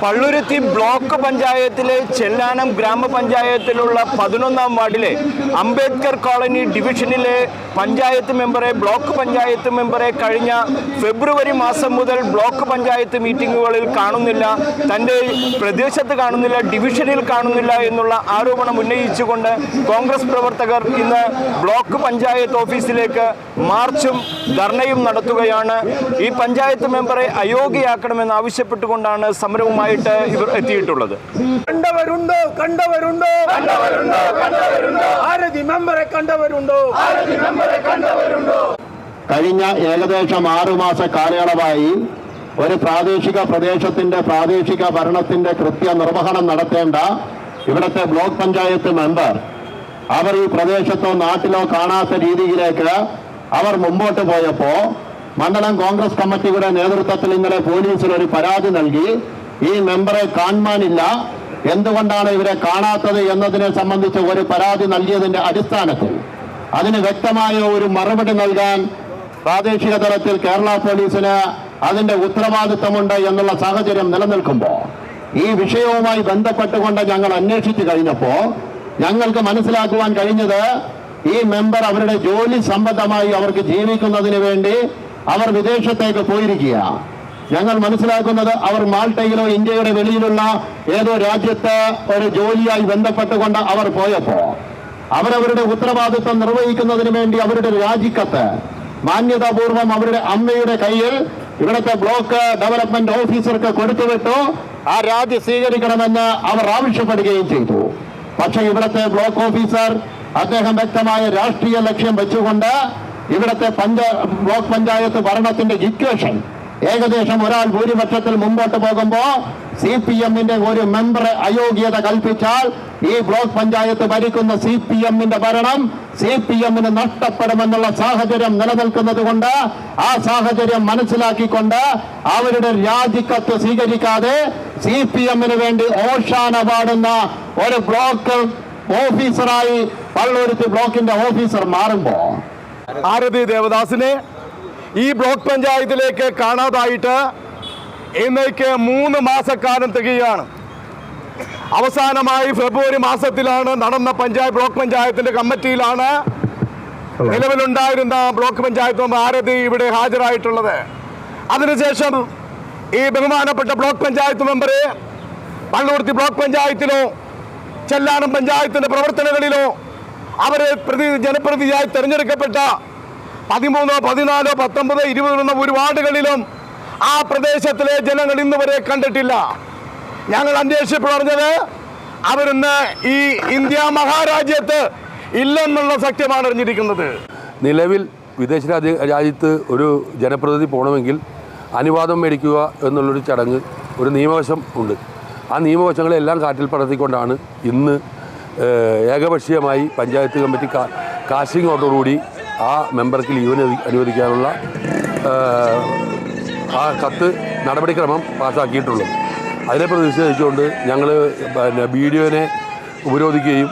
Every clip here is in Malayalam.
പള്ളുരുത്തി ബ്ലോക്ക് പഞ്ചായത്തിലെ ചെല്ലാനം ഗ്രാമപഞ്ചായത്തിലുള്ള 11-ാം വാർഡിലെ അംബേദ്കർ കോളനി ഡിവിഷനിലെ പഞ്ചായത്ത് മെമ്പറെ, ബ്ലോക്ക് പഞ്ചായത്ത് മെമ്പറെ കഴിഞ്ഞ ഫെബ്രുവരി മാസം മുതൽ ബ്ലോക്ക് പഞ്ചായത്ത് മീറ്റിങ്ങുകളിൽ കാണുന്നില്ല, തൻ്റെ പ്രദേശത്ത് കാണുന്നില്ല, ഡിവിഷനിൽ കാണുന്നില്ല എന്നുള്ള ആരോപണം ഉന്നയിച്ചുകൊണ്ട് കോൺഗ്രസ് പ്രവർത്തകർ ഇന്ന് ബ്ലോക്ക് പഞ്ചായത്ത് ഓഫീസിലേക്ക് മാർച്ചും ധർണയും നടത്തുകയാണ്. ഈ പഞ്ചായത്ത് മെമ്പറെ അയോഗ്യയാക്കണമെന്ന് ആവശ്യപ്പെട്ടുകൊണ്ടാണ് സമരവുമായിട്ട് ഇവർ എത്തിയിട്ടുള്ളത്. കണ്ടവരുണ്ടോ കണ്ടവരുണ്ടോ കണ്ടവരുണ്ടോ കണ്ടവരുണ്ടോ ആരതി മെമ്പറെ കണ്ടവരുണ്ടോ ആരതി മെമ്പറെ കണ്ടവരുണ്ടോ? കഴിഞ്ഞ ഏകദേശം 6 മാസ കാലയളവായി ഒരു പ്രാദേശിക പ്രദേശത്തിന്റെ പ്രാദേശിക ഭരണത്തിന്റെ കൃത്യനിർവഹണം നടത്തേണ്ട ഇവിടുത്തെ ബ്ലോക്ക് പഞ്ചായത്ത് മെമ്പർ അവർ ഈ പ്രദേശത്തോ നാട്ടിലോ കാണാത്ത രീതിയിലേക്ക് അവർ മുമ്പോട്ട് പോയപ്പോ മണ്ഡലം കോൺഗ്രസ് കമ്മിറ്റിയുടെ നേതൃത്വത്തിൽ ഇന്നലെ പോലീസിൽ ഒരു പരാതി നൽകി. ഈ മെമ്പറെ കാണാനില്ല, എന്തുകൊണ്ടാണ് ഇവരെ കാണാത്തത് എന്നതിനെ സംബന്ധിച്ച് ഒരു പരാതി നൽകിയതിന്റെ അടിസ്ഥാനത്തിൽ അതിന് വ്യക്തമായ ഒരു മറുപടി നൽകാൻ പ്രാദേശിക തലത്തിൽ കേരള പോലീസിന് അതിന്റെ ഉത്തരവാദിത്തമുണ്ട് എന്നുള്ള സാഹചര്യം നിലനിൽക്കുമ്പോൾ ഈ വിഷയവുമായി ബന്ധപ്പെട്ടുകൊണ്ട് ഞങ്ങൾ അന്വേഷിച്ചു കഴിഞ്ഞപ്പോൾ ഞങ്ങൾക്ക് മനസ്സിലാക്കുവാൻ കഴിഞ്ഞത് ഈ മെമ്പർ അവരുടെ ജോലി സംബന്ധമായി അവർക്ക് ജീവിക്കുന്നതിന് വേണ്ടി അവർ വിദേശത്തേക്ക് പോയിരിക്കുക. ഞങ്ങൾ മനസ്സിലാക്കുന്നത് അവർ മാൾട്ടയിലോ ഇന്ത്യയുടെ വെളിയിലുള്ള ഏതോ രാജ്യത്ത് ഒരു ജോലിയായി ബന്ധപ്പെട്ടുകൊണ്ട് അവർ പോയപ്പോ അവരവരുടെ ഉത്തരവാദിത്വം നിർവഹിക്കുന്നതിന് വേണ്ടി അവരുടെ രാജിക്കത്ത് മാന്യതാപൂർവം അവരുടെ അമ്മയുടെ കയ്യിൽ ഇവിടുത്തെ ബ്ലോക്ക് ഡെവലപ്മെന്റ് ഓഫീസർക്ക് കൊടുത്തുവിട്ടു. ആ രാജി സ്വീകരിക്കണമെന്ന് അവർ ആവശ്യപ്പെടുകയും ചെയ്തു. പക്ഷെ ഇവിടുത്തെ ബ്ലോക്ക് ഓഫീസർ അദ്ദേഹം വ്യക്തമായ രാഷ്ട്രീയ ലക്ഷ്യം വെച്ചുകൊണ്ട് ഇവിടുത്തെ ബ്ലോക്ക് പഞ്ചായത്ത് ഭരണത്തിന്റെ ഇക്വേഷൻ ഏകദേശം ഒരാൾ ഭൂരിപക്ഷത്തിൽ മുമ്പോട്ട് പോകുമ്പോ CPM-ന്റെ ഒരു മെമ്പറെ അയോഗ്യത കൽപ്പിച്ചാൽ ഈ ബ്ലോക്ക് പഞ്ചായത്ത് ഭരിക്കുന്ന CPM-ന്റെ ഭരണം CPM-ന് നഷ്ടപ്പെടുമെന്നുള്ള സാഹചര്യം നിലനിൽക്കുന്നത് കൊണ്ട് ആ സാഹചര്യം മനസ്സിലാക്കിക്കൊണ്ട് അവരുടെ രാജിക്കത്ത് സ്വീകരിക്കാതെ CPM-ന് വേണ്ടി ഓശാന പാടുന്ന ഒരു ബ്ലോക്ക് ഓഫീസറായി പള്ളുരുത്തി ബ്ലോക്കിന്റെ ഓഫീസർ മാറുമ്പോ ആരതി ദേവദാസിനെ ഈ ബ്ലോക്ക് പഞ്ചായത്തിലേക്ക് കാണാതായിട്ട് ഇന്നേക്ക് 3 മാസക്കാലം തികയാണ്. അവസാനമായി ഫെബ്രുവരി മാസത്തിലാണ് നടന്ന ബ്ലോക്ക് പഞ്ചായത്തിന്റെ കമ്മിറ്റിയിലാണ് നിലവിലുണ്ടായിരുന്ന ബ്ലോക്ക് പഞ്ചായത്ത് ആരതി ഇവിടെ ഹാജരായിട്ടുള്ളത്. അതിനുശേഷം ഈ ബഹുമാനപ്പെട്ട ബ്ലോക്ക് പഞ്ചായത്ത് മെമ്പറെ പള്ളുരുത്തി ബ്ലോക്ക് പഞ്ചായത്തിലോ ചെല്ലാനം പഞ്ചായത്തിന്റെ പ്രവർത്തനങ്ങളിലോ അവരെ ജനപ്രതിനിധിയായി തെരഞ്ഞെടുക്കപ്പെട്ട 13, 14, 19, 20 ഒരു വാർഡുകളിലും ആ പ്രദേശത്തിലെ ജനങ്ങൾ ഇന്ന് വരെ കണ്ടിട്ടില്ല. ഞങ്ങൾ അന്വേഷിച്ചപ്പോൾ പറഞ്ഞത് അവരിന്ന് ഈ ഇന്ത്യ മഹാരാജ്യത്ത് ഇല്ലെന്നുള്ള സത്യമാണ് അറിഞ്ഞിരിക്കുന്നത്. നിലവിൽ വിദേശ രാജ്യത്ത് ഒരു ജനപ്രതിനിധി പോകണമെങ്കിൽ അനുവാദം മേടിക്കുക എന്നുള്ളൊരു ചടങ്ങ്, ഒരു നിയമവശം ഉണ്ട്. ആ നിയമവശങ്ങളെല്ലാം കാറ്റിൽ പറത്തിക്കൊണ്ടാണ് ഇന്ന് ഏകപക്ഷീയമായി പഞ്ചായത്ത് കമ്മിറ്റി കാസ്റ്റിംഗ് ഓർഡറോടുകൂടി ആ മെമ്പർക്ക് ലീവിന് അനുവദിക്കാനുള്ള ആ കത്ത് നടപടിക്രമം പാസ്സാക്കിയിട്ടുള്ളത്. അതിനെ പ്രതിഷേധിച്ചുകൊണ്ട് ഞങ്ങൾ വീഡിയോനെ ഉപരോധിക്കുകയും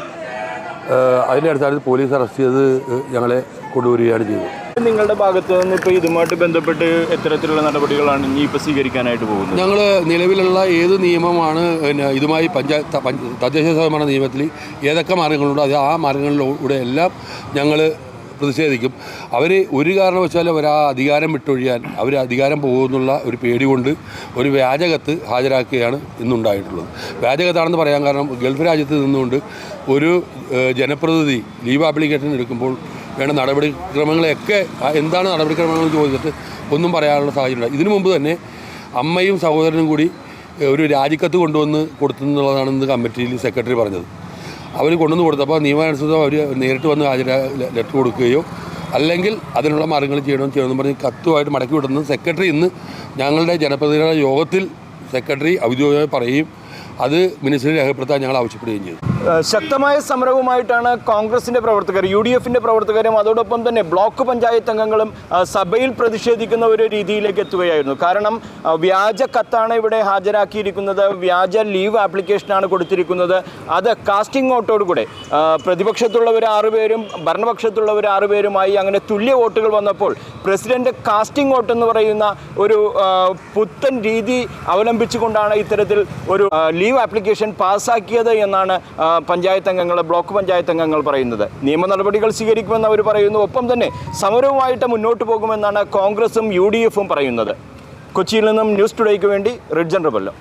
അതിൻ്റെ അടിസ്ഥാനത്തിൽ പോലീസ് അറസ്റ്റ് ചെയ്ത് ഞങ്ങളെ കൊണ്ടുവരികയാണ് ചെയ്തത്. നിങ്ങളുടെ ഭാഗത്ത് നിന്ന് ഇപ്പോൾ ഇതുമായിട്ട് ബന്ധപ്പെട്ട് എത്തരത്തിലുള്ള നടപടികളാണ് ഇനി ഇപ്പോൾ സ്വീകരിക്കാനായിട്ട് പോകുന്നത്? ഞങ്ങൾ നിലവിലുള്ള ഏത് നിയമമാണ് ഇതുമായി തദ്ദേശ സ്വയംഭരണ നിയമത്തിൽ ഏതൊക്കെ മാർഗങ്ങളുണ്ടോ അത് ആ മാർഗങ്ങളിലൂടെ എല്ലാം ഞങ്ങൾ പ്രതിഷേധിക്കും. അവർ ഒരു കാരണവശാലും അവർ ആ അധികാരം വിട്ടൊഴിയാൻ അവർ അധികാരം പോകുമെന്നുള്ള ഒരു പേടി കൊണ്ട് ഒരു വ്യാജകത്ത് ഹാജരാക്കുകയാണ് ഇന്നുണ്ടായിട്ടുള്ളത്. വ്യാജകത്താണെന്ന് പറയാൻ കാരണം ഗൾഫ് രാജ്യത്ത് നിന്നുകൊണ്ട് ഒരു ജനപ്രതിനിധി ലീവ് ആപ്ലിക്കേഷൻ എടുക്കുമ്പോൾ വേണ്ട നടപടിക്രമങ്ങളെയൊക്കെ എന്താണ് നടപടിക്രമങ്ങൾ ചോദിച്ചിട്ട് ഒന്നും പറയാനുള്ള സാഹചര്യം. ഇതിനു മുമ്പ് തന്നെ അമ്മയും സഹോദരനും കൂടി ഒരു രാജിക്കത്ത് കൊണ്ടുവന്ന് കൊടുത്തെന്നുള്ളതാണ് ഇന്ന് കമ്മിറ്റിയിൽ സെക്രട്ടറി പറഞ്ഞത്. അവർ കൊണ്ടുവന്ന് കൊടുത്തപ്പോൾ നിയമാനുസൃതം അവർ നേരിട്ട് വന്ന് ലെറ്റർ കൊടുക്കുകയോ അല്ലെങ്കിൽ അതിനുള്ള മാർഗ്ഗങ്ങൾ ചെയ്യണമെന്ന് പറഞ്ഞ് കത്തുമായിട്ട് മടക്കി വിടുന്നത് സെക്രട്ടറി ഇന്ന് ഞങ്ങളുടെ ജനപ്രതിനിധികളുടെ യോഗത്തിൽ സെക്രട്ടറി ഔദ്യോഗികമായി പറയുകയും അത് മിനിസ്റ്ററിൽ രേഖപ്പെടുത്താൻ ഞങ്ങൾ ആവശ്യപ്പെടുകയും ചെയ്തു. ശക്തമായ സമരവുമായിട്ടാണ് കോൺഗ്രസിൻ്റെ പ്രവർത്തകർ, UDFിൻ്റെ പ്രവർത്തകരും അതോടൊപ്പം തന്നെ ബ്ലോക്ക് പഞ്ചായത്ത് അംഗങ്ങളും സഭയിൽ പ്രതിഷേധിക്കുന്ന ഒരു രീതിയിലേക്ക് എത്തുകയായിരുന്നു. കാരണം വ്യാജ കത്താണ് ഇവിടെ ഹാജരാക്കിയിരിക്കുന്നത്, വ്യാജ ലീവ് ആപ്ലിക്കേഷനാണ് കൊടുത്തിരിക്കുന്നത്. അത് കാസ്റ്റിംഗ് വോട്ടോടുകൂടെ പ്രതിപക്ഷത്തുള്ളവർ 6 പേരും ഭരണപക്ഷത്തുള്ളവർ 6 പേരുമായി അങ്ങനെ തുല്യ വോട്ടുകൾ വന്നപ്പോൾ പ്രസിഡന്റ് കാസ്റ്റിംഗ് വോട്ട് എന്ന് പറയുന്ന ഒരു പുത്തൻ രീതി അവലംബിച്ചുകൊണ്ടാണ് ഇത്തരത്തിൽ ഒരു ലീവ് ആപ്ലിക്കേഷൻ പാസ്സാക്കിയത് എന്നാണ് പഞ്ചായത്ത് അംഗങ്ങൾ, ബ്ലോക്ക് പഞ്ചായത്ത് അംഗങ്ങൾ പറയുന്നത്. നിയമ നടപടികൾ സ്വീകരിക്കുമെന്ന് അവർ പറയുന്നു. ഒപ്പം തന്നെ സമരവുമായിട്ട് മുന്നോട്ട് പോകുമെന്നാണ് കോൺഗ്രസും UDFും പറയുന്നത്. കൊച്ചിയിൽ നിന്നും ന്യൂസ് ടുഡേക്ക് വേണ്ടി റിഡ്ജൻ റബല്ലോ.